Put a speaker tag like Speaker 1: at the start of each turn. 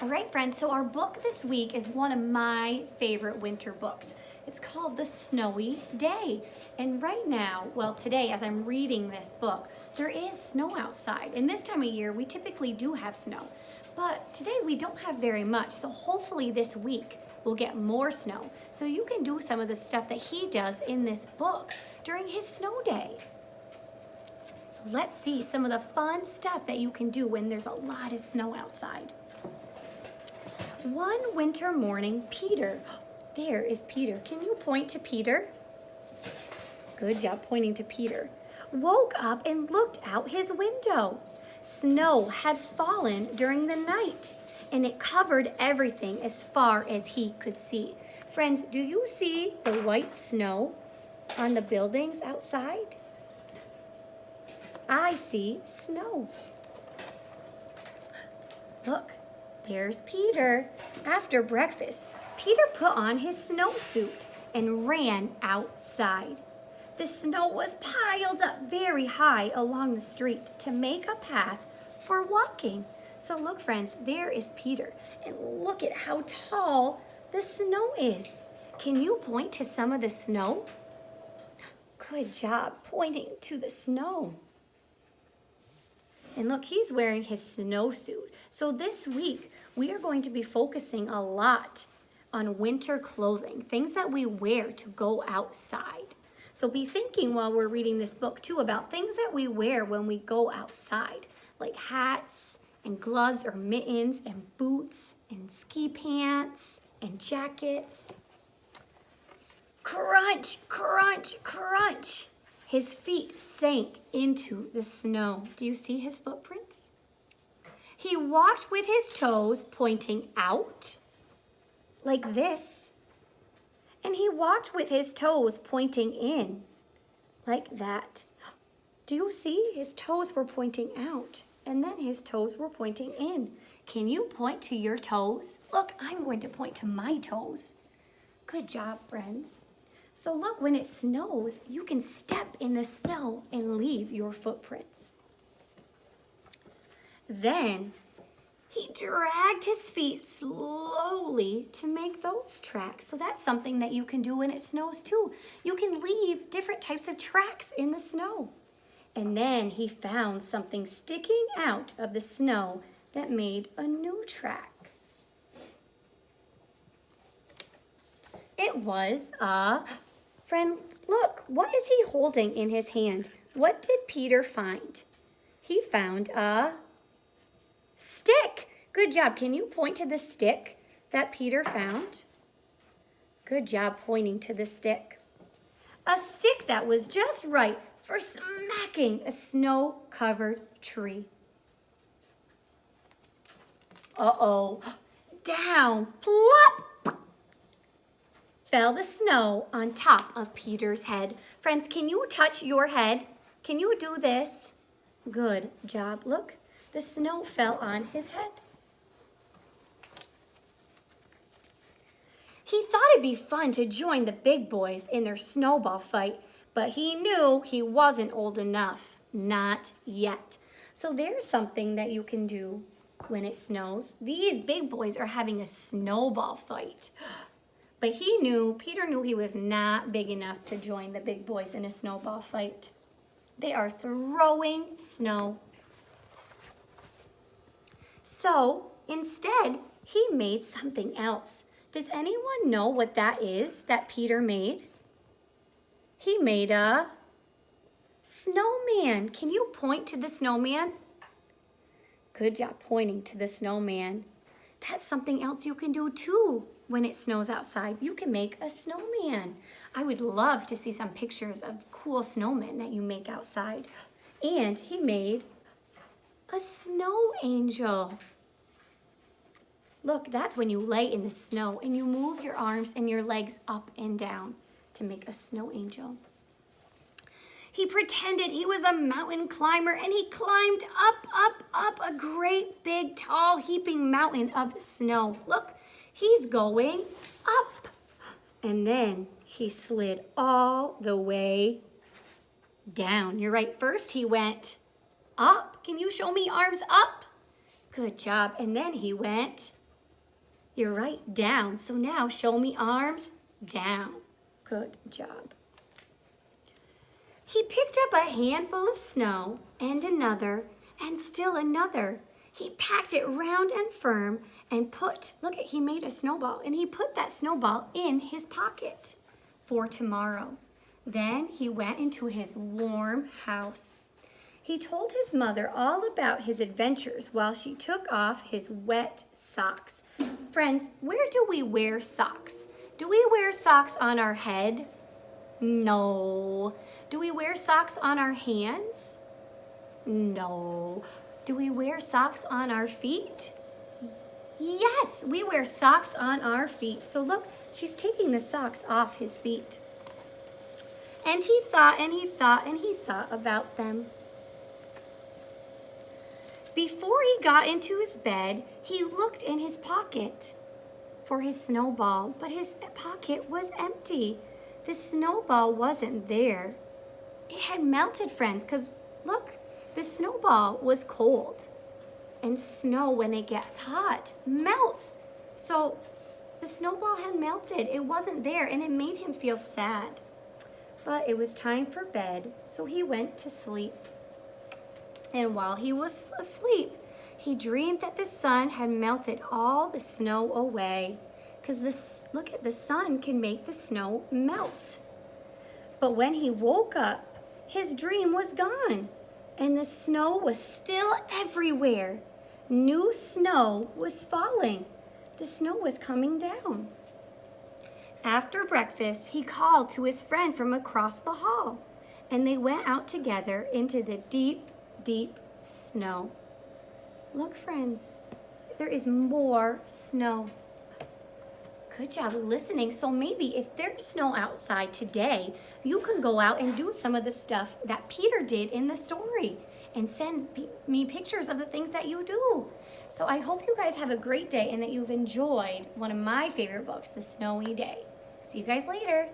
Speaker 1: All right, friends, so our book this week is one of my favorite winter books. It's called The Snowy Day. And right now, well, today, as I'm reading this book, there is snow outside. And this time of year, we typically do have snow. But today, we don't have very much. So hopefully this week, we'll get more snow. So you can do some of the stuff that he does in this book during his snow day. So let's see some of the fun stuff that you can do when there's a lot of snow outside. One winter morning, Peter, there is Peter. Can you point to Peter? Good job pointing to Peter. Woke up and looked out his window. Snow had fallen during the night, and it covered everything as far as he could see. Friends, do you see the white snow on the buildings outside? I see snow. Look. There's Peter. After breakfast, Peter put on his snowsuit and ran outside. The snow was piled up very high along the street to make a path for walking. So look, friends, there is Peter. And look at how tall the snow is. Can you point to some of the snow? Good job pointing to the snow. And look, he's wearing his snowsuit. So this week, we are going to be focusing a lot on winter clothing, things that we wear to go outside. So be thinking while we're reading this book too about things that we wear when we go outside, like hats and gloves or mittens and boots and ski pants and jackets. Crunch, crunch, crunch. His feet sank into the snow. Do you see his footprints? He walked with his toes pointing out, like this. And he walked with his toes pointing in, like that. Do you see? His toes were pointing out, and then his toes were pointing in. Can you point to your toes? Look, I'm going to point to my toes. Good job, friends. So look, when it snows, you can step in the snow and leave your footprints. Then he dragged his feet slowly to make those tracks. So that's something that you can do when it snows too. You can leave different types of tracks in the snow. And then he found something sticking out of the snow that made a new track. It was friends, look, what is he holding in his hand? What did Peter find? He found a stick. Good job. Can you point to the stick that Peter found? Good job pointing to the stick. A stick that was just right for smacking a snow-covered tree. Uh-oh. Down, plop, fell the snow on top of Peter's head. Friends, can you touch your head? Can you do this? Good job. Look, the snow fell on his head. He thought it'd be fun to join the big boys in their snowball fight, but he knew he wasn't old enough. Not yet. So there's something that you can do when it snows. These big boys are having a snowball fight. But Peter knew he was not big enough to join the big boys in a snowball fight. They are throwing snow. So instead, he made something else. Does anyone know what that is that Peter made? He made a snowman. Can you point to the snowman? Good job pointing to the snowman. That's something else you can do too when it snows outside. You can make a snowman. I would love to see some pictures of cool snowmen that you make outside. And he made a snow angel. Look, that's when you lay in the snow and you move your arms and your legs up and down to make a snow angel. He pretended he was a mountain climber and he climbed up a great big tall heaping mountain of snow. Look, he's going up. And then he slid all the way down. You're right. First he went up. Can you show me arms up? Good job. And then he went You're right, down. So now show me arms, down. Good job. He picked up a handful of snow and another and still another. He packed it round and firm and he made a snowball and he put that snowball in his pocket for tomorrow. Then he went into his warm house. He told his mother all about his adventures while she took off his wet socks. Friends, where do we wear socks? Do we wear socks on our head? No. Do we wear socks on our hands? No. Do we wear socks on our feet? Yes, we wear socks on our feet. So look, she's taking the socks off his feet. And he thought and he thought and he thought about them. Before he got into his bed, he looked in his pocket for his snowball, but his pocket was empty. The snowball wasn't there. It had melted, friends, because look, the snowball was cold. And snow, when it gets hot, melts. So the snowball had melted. It wasn't there, and it made him feel sad. But it was time for bed, so he went to sleep. And while he was asleep, he dreamed that the sun had melted all the snow away. Because look at the sun can make the snow melt. But when he woke up, his dream was gone. And the snow was still everywhere. New snow was falling. The snow was coming down. After breakfast, he called to his friend from across the hall, and they went out together into the deep, deep snow. Look, friends, there is more snow. Good job listening. So maybe if there's snow outside today, you can go out and do some of the stuff that Peter did in the story and send me pictures of the things that you do. So I hope you guys have a great day and that you've enjoyed one of my favorite books, The Snowy Day. See you guys later.